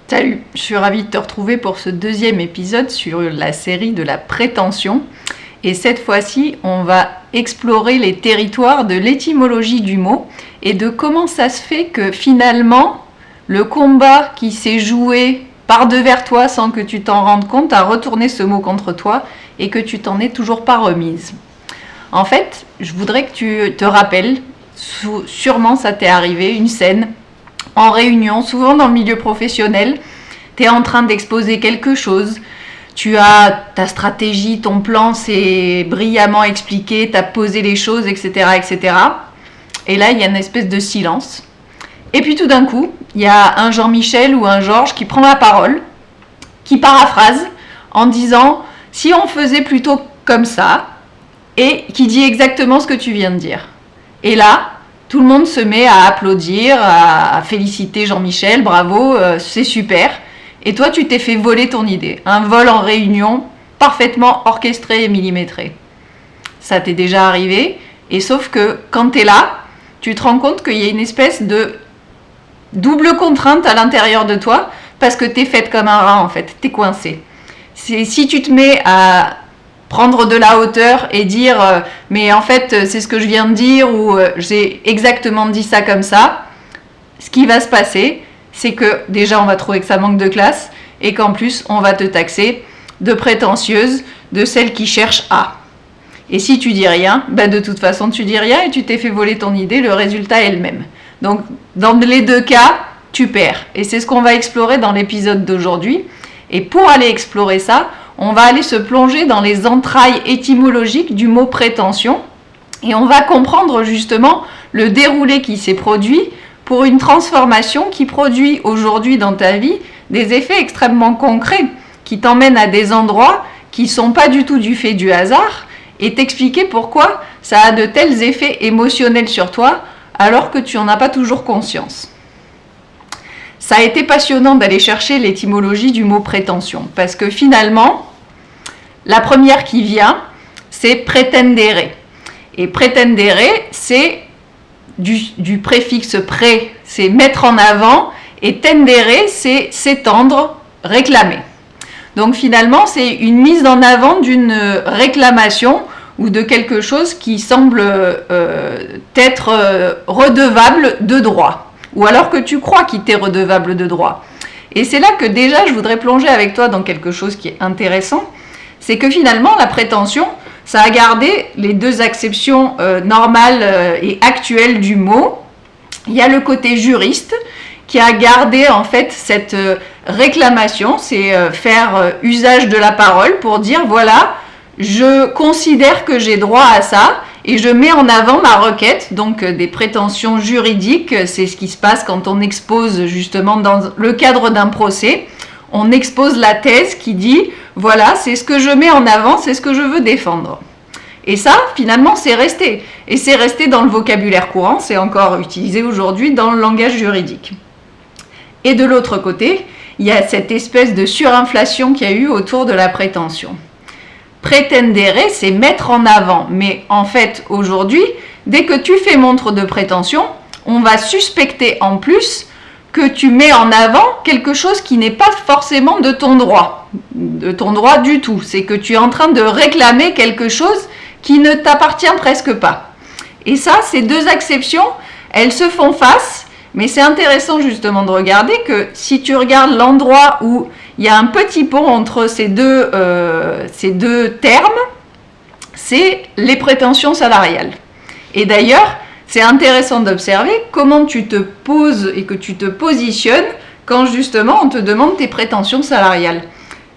Salut, je suis ravie de te retrouver pour ce deuxième épisode sur la série de la prétention. Et cette fois-ci, on va explorer les territoires de l'étymologie du mot et de comment ça se fait que finalement, le combat qui s'est joué par devers toi sans que tu t'en rendes compte a retourné ce mot contre toi et que tu t'en es toujours pas remise. En fait, je voudrais que tu te rappelles, sûrement ça t'est arrivé, une scène en réunion, souvent dans le milieu professionnel, tu es en train d'exposer quelque chose, tu as ta stratégie, ton plan, c'est brillamment expliqué, tu as posé les choses, etc., etc. Et là, il y a une espèce de silence. Et puis tout d'un coup, il y a un Jean-Michel ou un Georges qui prend la parole, qui paraphrase en disant « si on faisait plutôt comme ça », et qui dit exactement ce que tu viens de dire. Et là, tout le monde se met à applaudir, à féliciter Jean-Michel, bravo, c'est super. Et toi, tu t'es fait voler ton idée. Un vol en réunion, parfaitement orchestré et millimétré. Ça t'est déjà arrivé, et sauf que quand tu es là, tu te rends compte qu'il y a une espèce de double contrainte à l'intérieur de toi, parce que tu es faite comme un rat en fait, tu es coincé. Si tu te mets à prendre de la hauteur et dire mais en fait c'est ce que je viens de dire ou j'ai exactement dit ça comme ça, ce qui va se passer, c'est que déjà on va trouver que ça manque de classe et qu'en plus on va te taxer de prétentieuse, de celle qui cherche à. Et si tu dis rien, ben de toute façon tu dis rien et tu t'es fait voler ton idée, le résultat est le même. Donc dans les deux cas, tu perds. Et c'est ce qu'on va explorer dans l'épisode d'aujourd'hui. Et pour aller explorer ça, on va aller se plonger dans les entrailles étymologiques du mot prétention et on va comprendre justement le déroulé qui s'est produit pour une transformation qui produit aujourd'hui dans ta vie des effets extrêmement concrets qui t'emmènent à des endroits qui ne sont pas du tout du fait du hasard et t'expliquer pourquoi ça a de tels effets émotionnels sur toi alors que tu n'en as pas toujours conscience. Ça a été passionnant d'aller chercher l'étymologie du mot prétention parce que finalement, la première qui vient, c'est pretendere. Et pretendere, c'est du préfixe pré, c'est mettre en avant, et tendere, c'est s'étendre, réclamer. Donc finalement, c'est une mise en avant d'une réclamation ou de quelque chose qui semble être redevable de droit. Ou alors que tu crois qu'il t'est redevable de droit. Et c'est là que déjà je voudrais plonger avec toi dans quelque chose qui est intéressant, c'est que finalement la prétention, ça a gardé les deux acceptions normales et actuelles du mot. Il y a le côté juriste qui a gardé en fait cette réclamation, c'est faire usage de la parole pour dire voilà, je considère que j'ai droit à ça, et je mets en avant ma requête, donc des prétentions juridiques, c'est ce qui se passe quand on expose justement dans le cadre d'un procès, on expose la thèse qui dit, voilà, c'est ce que je mets en avant, c'est ce que je veux défendre. Et ça, finalement, c'est resté. Et c'est resté dans le vocabulaire courant, c'est encore utilisé aujourd'hui dans le langage juridique. Et de l'autre côté, il y a cette espèce de surinflation qu'il y a eu autour de la prétention. Pretendere, c'est mettre en avant. Mais en fait, aujourd'hui, dès que tu fais montre de prétention, on va suspecter en plus que tu mets en avant quelque chose qui n'est pas forcément de ton droit du tout. C'est que tu es en train de réclamer quelque chose qui ne t'appartient presque pas. Et ça, ces deux acceptions, elles se font face, mais c'est intéressant justement de regarder que si tu regardes l'endroit où il y a un petit pont entre ces deux termes, c'est les prétentions salariales. Et d'ailleurs, c'est intéressant d'observer comment tu te poses et que tu te positionnes quand justement on te demande tes prétentions salariales.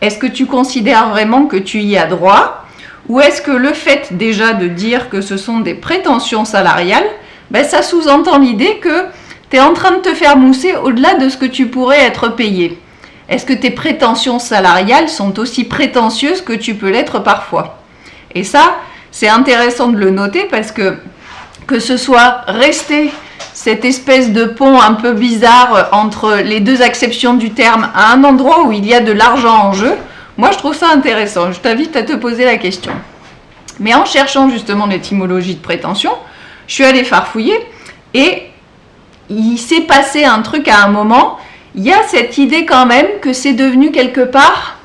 Est-ce que tu considères vraiment que tu y as droit? Ou est-ce que le fait déjà de dire que ce sont des prétentions salariales, ben ça sous-entend l'idée que tu es en train de te faire mousser au-delà de ce que tu pourrais être payé? Est-ce que tes prétentions salariales sont aussi prétentieuses que tu peux l'être parfois? Et ça, c'est intéressant de le noter parce que ce soit resté cette espèce de pont un peu bizarre entre les deux acceptions du terme à un endroit où il y a de l'argent en jeu, moi je trouve ça intéressant. Je t'invite à te poser la question. Mais en cherchant justement l'étymologie de prétention, je suis allée farfouiller et il s'est passé un truc à un moment il y a cette idée quand même que c'est devenu quelque part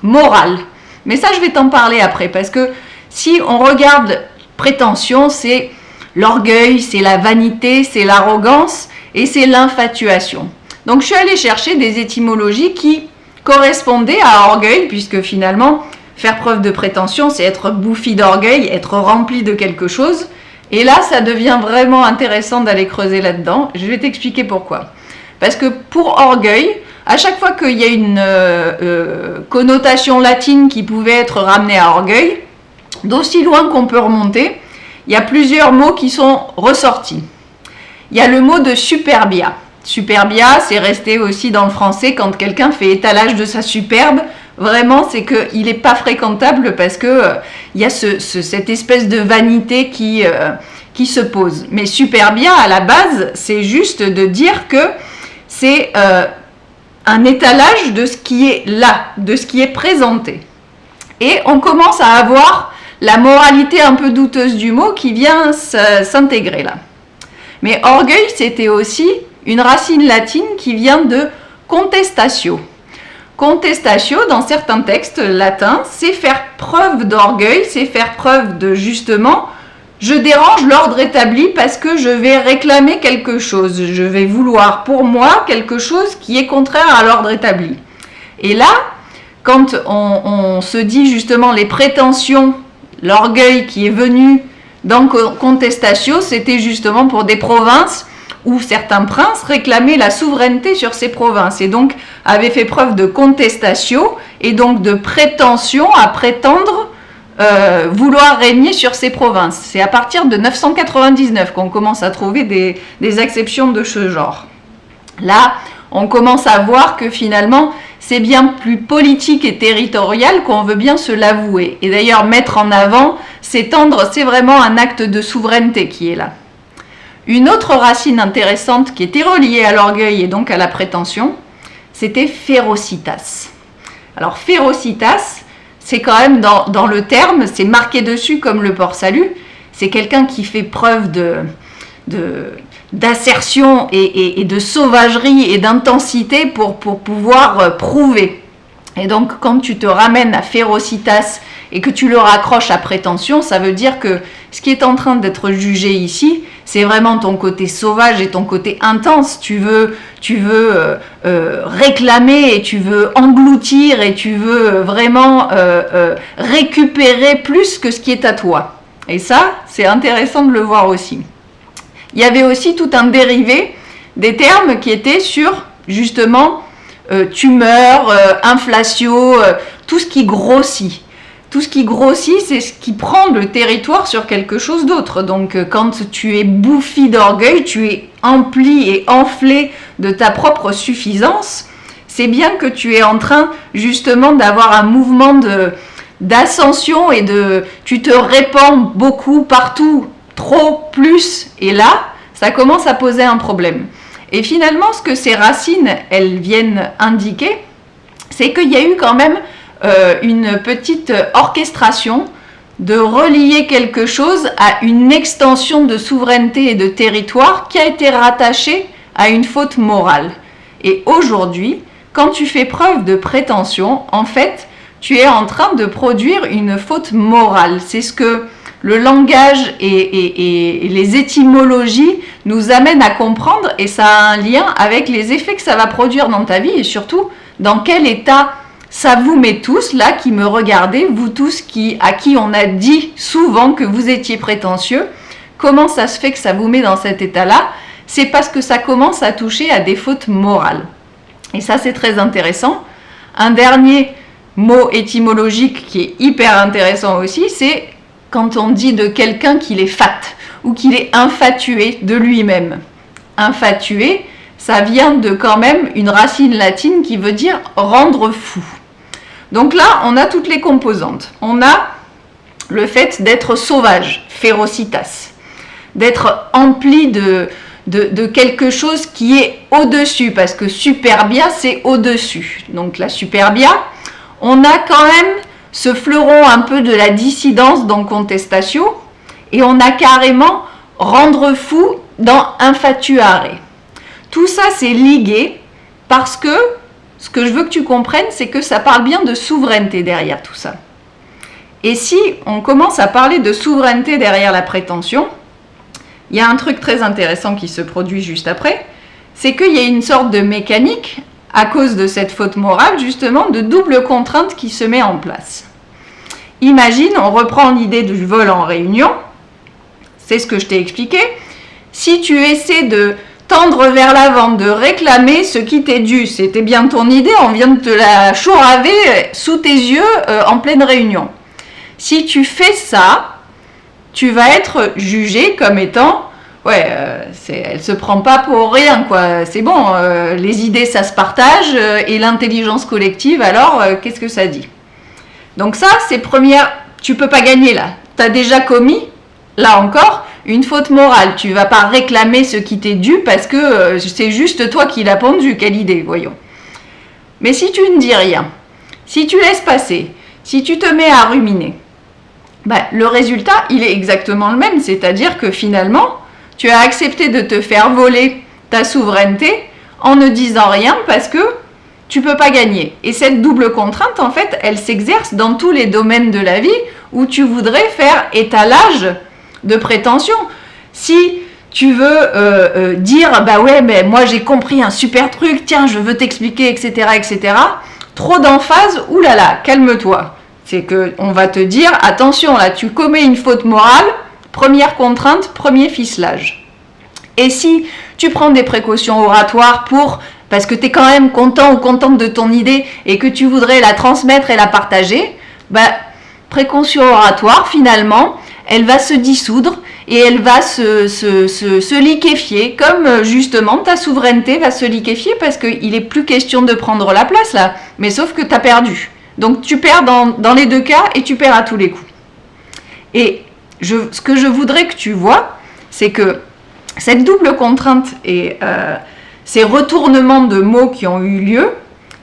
moral. Mais ça, je vais t'en parler après, parce que si on regarde prétention, c'est l'orgueil, c'est la vanité, c'est l'arrogance et c'est l'infatuation. Donc je suis allée chercher des étymologies qui correspondaient à orgueil, puisque finalement, faire preuve de prétention, c'est être bouffi d'orgueil, être rempli de quelque chose. Et là, ça devient vraiment intéressant d'aller creuser là-dedans. Je vais t'expliquer pourquoi. Parce que pour orgueil, à chaque fois qu'il y a une connotation latine qui pouvait être ramenée à orgueil, d'aussi loin qu'on peut remonter, il y a plusieurs mots qui sont ressortis. Il y a le mot de superbia. Superbia, c'est resté aussi dans le français quand quelqu'un fait étalage de sa superbe. Vraiment, c'est qu'il n'est pas fréquentable parce que il y a cette espèce de vanité qui se pose. Mais superbia, à la base, c'est juste de dire que c'est un étalage de ce qui est là, de ce qui est présenté. Et on commence à avoir la moralité un peu douteuse du mot qui vient s'intégrer là. Mais orgueil, c'était aussi une racine latine qui vient de contestatio. Contestatio, dans certains textes latins, c'est faire preuve d'orgueil, c'est faire preuve de justement, je dérange l'ordre établi parce que je vais réclamer quelque chose, je vais vouloir pour moi quelque chose qui est contraire à l'ordre établi. Et là, quand on se dit justement les prétentions, l'orgueil qui est venu dans contestatio, c'était justement pour des provinces où certains princes réclamaient la souveraineté sur ces provinces et donc avaient fait preuve de contestatio et donc de prétention à prétendre vouloir régner sur ces provinces. C'est à partir de 999 qu'on commence à trouver des exceptions de ce genre. Là, on commence à voir que finalement, c'est bien plus politique et territorial qu'on veut bien se l'avouer. Et d'ailleurs, mettre en avant, s'étendre, c'est vraiment un acte de souveraineté qui est là. Une autre racine intéressante qui était reliée à l'orgueil et donc à la prétention, c'était férocitas. Alors férocitas, c'est quand même dans le terme, c'est marqué dessus comme le port-salut, c'est quelqu'un qui fait preuve d'assertion et de sauvagerie et d'intensité pour pouvoir prouver. Et donc quand tu te ramènes à férocitas et que tu le raccroches à prétention, ça veut dire que ce qui est en train d'être jugé ici, c'est vraiment ton côté sauvage et ton côté intense. Tu veux réclamer et tu veux engloutir et tu veux vraiment récupérer plus que ce qui est à toi. Et ça, c'est intéressant de le voir aussi. Il y avait aussi tout un dérivé des termes qui étaient sur justement tumeur, inflatio, tout ce qui grossit. Tout ce qui grossit, c'est ce qui prend le territoire sur quelque chose d'autre. Donc quand tu es bouffi d'orgueil, tu es empli et enflé de ta propre suffisance, c'est bien que tu es en train justement d'avoir un mouvement d'ascension et tu te répands beaucoup partout, trop, plus. Et là, ça commence à poser un problème. Et finalement, ce que ces racines, elles viennent indiquer, c'est qu'il y a eu quand même une petite orchestration de relier quelque chose à une extension de souveraineté et de territoire qui a été rattachée à une faute morale. Et aujourd'hui, quand tu fais preuve de prétention, en fait, tu es en train de produire une faute morale. C'est ce que le langage et les étymologies nous amènent à comprendre, et ça a un lien avec les effets que ça va produire dans ta vie et surtout dans quel état ça vous met tous, là, qui me regardez, vous tous à qui on a dit souvent que vous étiez prétentieux. Comment ça se fait que ça vous met dans cet état-là? C'est parce que ça commence à toucher à des fautes morales. Et ça, c'est très intéressant. Un dernier mot étymologique qui est hyper intéressant aussi, c'est quand on dit de quelqu'un qu'il est fat ou qu'il est infatué de lui-même. Infatué, ça vient de quand même une racine latine qui veut dire rendre fou. Donc là, on a toutes les composantes. On a le fait d'être sauvage, férocitas, d'être empli de quelque chose qui est au-dessus, parce que superbia, c'est au-dessus. Donc la superbia, on a quand même ce fleuron un peu de la dissidence dans contestatio, et on a carrément rendre fou dans infatuare. Tout ça, c'est ligué Parce que ce que je veux que tu comprennes, c'est que ça parle bien de souveraineté derrière tout ça. Et si on commence à parler de souveraineté derrière la prétention, il y a un truc très intéressant qui se produit juste après, c'est qu'il y a une sorte de mécanique, à cause de cette faute morale, justement, de double contrainte qui se met en place. Imagine, on reprend l'idée du vol en réunion, c'est ce que je t'ai expliqué. Si tu essaies de tendre vers l'avant, de réclamer ce qui t'est dû, c'était bien ton idée, on vient de te la chouraver sous tes yeux en pleine réunion. Si tu fais ça, tu vas être jugé comme étant ouais, elle se prend pas pour rien, quoi. C'est bon, les idées ça se partage et l'intelligence collective, alors qu'est-ce que ça dit? Donc ça, c'est première, tu peux pas gagner là. Tu as déjà commis, là encore, une faute morale. Tu vas pas réclamer ce qui t'est dû parce que c'est juste toi qui l'as pendu. Quelle idée, voyons. Mais si tu ne dis rien, si tu laisses passer, si tu te mets à ruminer, le résultat, il est exactement le même. C'est-à-dire que finalement, tu as accepté de te faire voler ta souveraineté en ne disant rien parce que tu peux pas gagner. Et cette double contrainte, en fait, elle s'exerce dans tous les domaines de la vie où tu voudrais faire étalage de prétention. Si tu veux dire, ouais, mais moi j'ai compris un super truc, tiens, je veux t'expliquer, etc., etc., trop d'emphase, oulala, calme-toi. C'est qu'on va te dire, attention, là, tu commets une faute morale, première contrainte, premier ficelage. Et si tu prends des précautions oratoires parce que tu es quand même content ou contente de ton idée et que tu voudrais la transmettre et la partager, précaution oratoire, finalement, elle va se dissoudre et elle va se liquéfier, comme justement ta souveraineté va se liquéfier parce qu'il n'est plus question de prendre la place là, mais sauf que tu as perdu. Donc tu perds dans les deux cas et tu perds à tous les coups. Et ce que je voudrais que tu vois, c'est que cette double contrainte et ces retournements de mots qui ont eu lieu,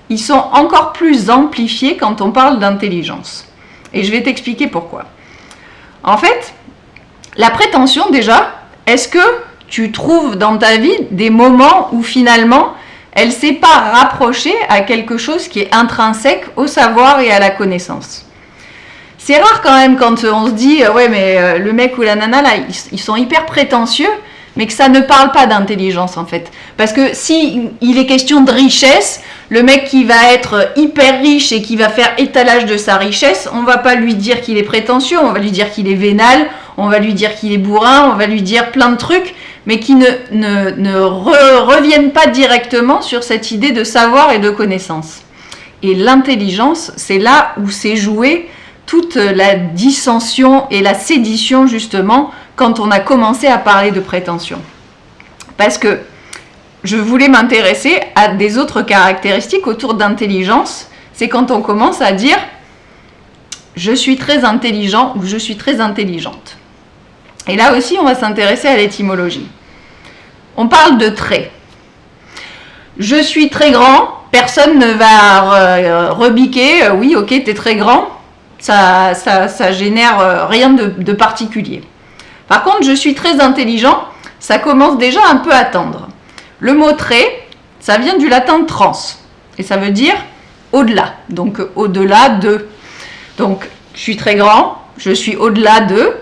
ils sont encore plus amplifiés quand on parle d'intelligence. Et je vais t'expliquer pourquoi. En fait, la prétention déjà, est-ce que tu trouves dans ta vie des moments où finalement elle ne s'est pas rapprochée à quelque chose qui est intrinsèque au savoir et à la connaissance? C'est rare quand même quand on se dit ouais mais le mec ou la nana là ils sont hyper prétentieux, mais que ça ne parle pas d'intelligence en fait. Parce que si il est question de richesse, le mec qui va être hyper riche et qui va faire étalage de sa richesse, on va pas lui dire qu'il est prétentieux, on va lui dire qu'il est vénal, on va lui dire qu'il est bourrin, on va lui dire plein de trucs, mais qui ne reviennent pas directement sur cette idée de savoir et de connaissance. Et l'intelligence, c'est là où s'est jouée toute la dissension et la sédition justement quand on a commencé à parler de prétention. Parce que je voulais m'intéresser à des autres caractéristiques autour d'intelligence, c'est quand on commence à dire je suis très intelligent ou je suis très intelligente. Et là aussi on va s'intéresser à l'étymologie. On parle de traits. Je suis très grand, personne ne va rebiquer, oui ok t'es très grand, ça génère rien de particulier. Par contre, je suis très intelligent, ça commence déjà un peu à tendre. Le mot trait, ça vient du latin trans, et ça veut dire au-delà, donc au-delà de. Donc, je suis très grand, je suis au-delà de,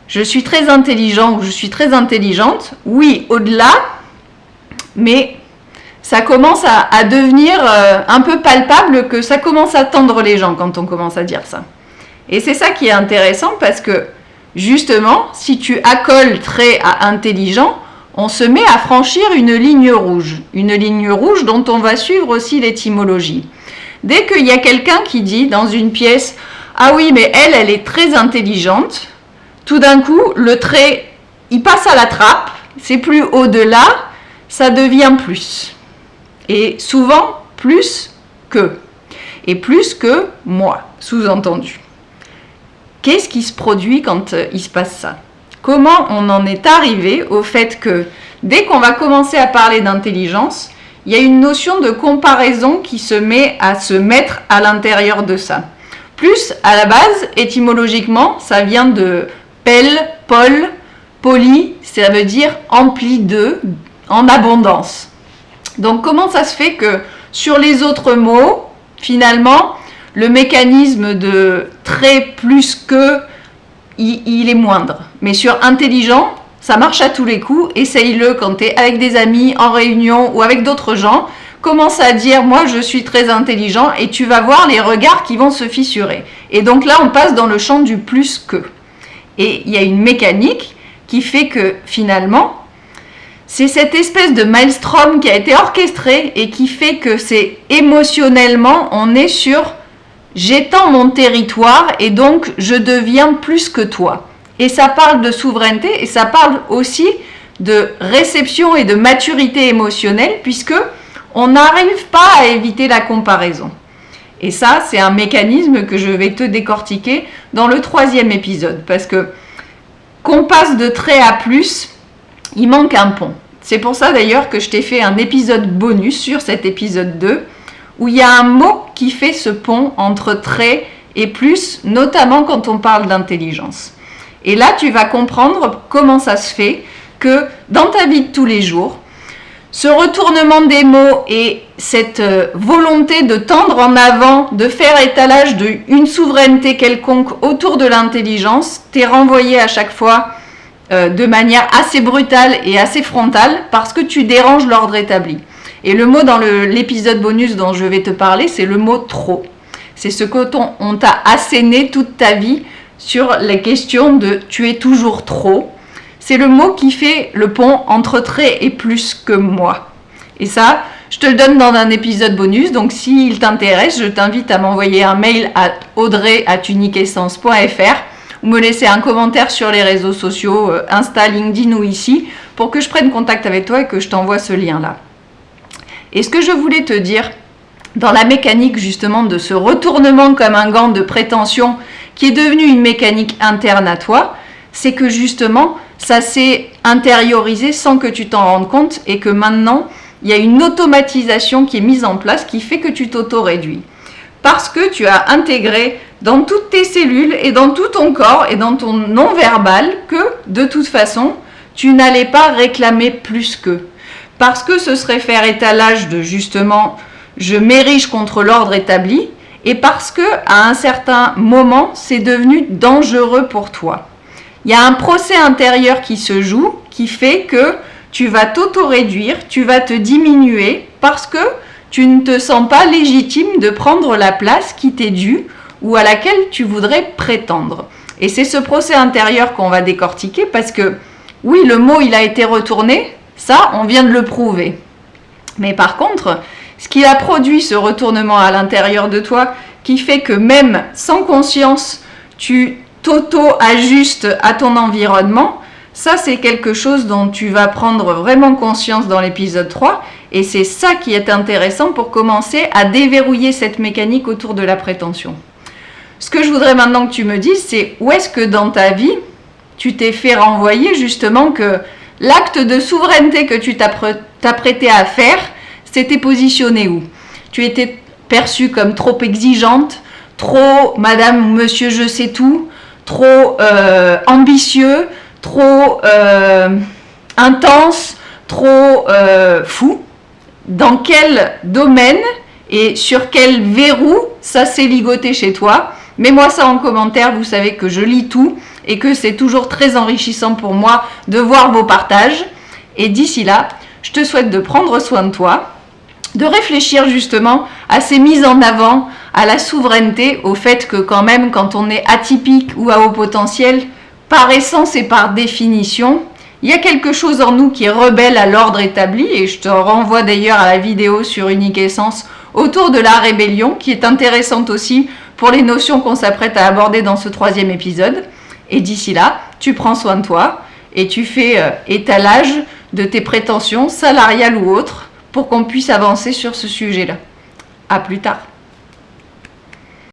je suis très intelligent ou je suis très intelligente, oui, au-delà, mais ça commence à devenir un peu palpable que ça commence à tendre les gens quand on commence à dire ça. Et c'est ça qui est intéressant parce que justement, si tu accoles trait à intelligent, on se met à franchir une ligne rouge dont on va suivre aussi l'étymologie. Dès qu'il y a quelqu'un qui dit dans une pièce « Ah oui, mais elle est très intelligente », tout d'un coup, le trait, il passe à la trappe, c'est plus au-delà, ça devient plus. Et souvent, plus que. Et plus que moi, sous-entendu. Qu'est-ce qui se produit quand il se passe ça? Comment on en est arrivé au fait que dès qu'on va commencer à parler d'intelligence, il y a une notion de comparaison qui se met à se mettre à l'intérieur de ça. Plus, à la base, étymologiquement, ça vient de pelle, pol, poly, ça veut dire empli de, en abondance. Donc comment ça se fait que sur les autres mots, finalement, le mécanisme de très plus que, il est moindre. Mais sur intelligent, ça marche à tous les coups. Essaye-le quand tu es avec des amis, en réunion ou avec d'autres gens. Commence à dire « moi je suis très intelligent » et tu vas voir les regards qui vont se fissurer. Et donc là, on passe dans le champ du plus que. Et il y a une mécanique qui fait que finalement, c'est cette espèce de maelstrom qui a été orchestré et qui fait que c'est émotionnellement, on est sur « j'étends mon territoire et donc je deviens plus que toi ». Et ça parle de souveraineté et ça parle aussi de réception et de maturité émotionnelle puisque on n'arrive pas à éviter la comparaison. Et ça, c'est un mécanisme que je vais te décortiquer dans le 3e épisode. Parce que qu'on passe de trait à plus, il manque un pont. C'est pour ça d'ailleurs que je t'ai fait un épisode bonus sur cet épisode 2, où il y a un mot qui fait ce pont entre trait et plus, notamment quand on parle d'intelligence. Et là, tu vas comprendre comment ça se fait que dans ta vie de tous les jours, ce retournement des mots et cette volonté de tendre en avant, de faire étalage d'une souveraineté quelconque autour de l'intelligence, t'est renvoyé à chaque fois de manière assez brutale et assez frontale parce que tu déranges l'ordre établi. Et le mot dans l'épisode bonus dont je vais te parler, c'est le mot « trop ». C'est ce qu'on t'a asséné toute ta vie sur les questions de « tu es toujours trop ». C'est le mot qui fait le pont entre trait et plus que moi. Et ça, je te le donne dans un épisode bonus. Donc, s'il t'intéresse, je t'invite à m'envoyer un mail à audrey@uniqueessence.fr ou me laisser un commentaire sur les réseaux sociaux, Insta, LinkedIn ou ici, pour que je prenne contact avec toi et que je t'envoie ce lien-là. Et ce que je voulais te dire, dans la mécanique justement de ce retournement comme un gant de prétention qui est devenu une mécanique interne à toi, c'est que justement, ça s'est intériorisé sans que tu t'en rendes compte et que maintenant, il y a une automatisation qui est mise en place qui fait que tu t'auto-réduis. Parce que tu as intégré dans toutes tes cellules et dans tout ton corps et dans ton non-verbal que, de toute façon, tu n'allais pas réclamer plus que. Parce que ce serait faire étalage de justement « je m'érige contre l'ordre établi » et parce que à un certain moment, c'est devenu dangereux pour toi. Il y a un procès intérieur qui se joue, qui fait que tu vas t'auto-réduire, tu vas te diminuer parce que tu ne te sens pas légitime de prendre la place qui t'est due ou à laquelle tu voudrais prétendre. Et c'est ce procès intérieur qu'on va décortiquer parce que, oui, le mot, il a été retourné, ça, on vient de le prouver. Mais par contre, ce qui a produit ce retournement à l'intérieur de toi, qui fait que même sans conscience, tu t'auto-ajustes à ton environnement, ça c'est quelque chose dont tu vas prendre vraiment conscience dans l'épisode 3 et c'est ça qui est intéressant pour commencer à déverrouiller cette mécanique autour de la prétention. Ce que je voudrais maintenant que tu me dises, c'est où est-ce que dans ta vie, tu t'es fait renvoyer justement que l'acte de souveraineté que tu t'apprêtais à faire, c'était positionné où? Tu étais perçue comme trop exigeante, trop madame ou monsieur je sais tout, trop ambitieux, trop intense, trop fou. Dans quel domaine et sur quel verrou ça s'est ligoté chez toi? Mets-moi ça en commentaire, vous savez que je lis tout et que c'est toujours très enrichissant pour moi de voir vos partages. Et d'ici là, je te souhaite de prendre soin de toi, de réfléchir justement à ces mises en avant, à la souveraineté, au fait que quand même, quand on est atypique ou à haut potentiel, par essence et par définition, il y a quelque chose en nous qui est rebelle à l'ordre établi, et je te renvoie d'ailleurs à la vidéo sur Unique Essence autour de la rébellion, qui est intéressante aussi pour les notions qu'on s'apprête à aborder dans ce 3e épisode. Et d'ici là, tu prends soin de toi et tu fais étalage de tes prétentions salariales ou autres pour qu'on puisse avancer sur ce sujet-là. À plus tard.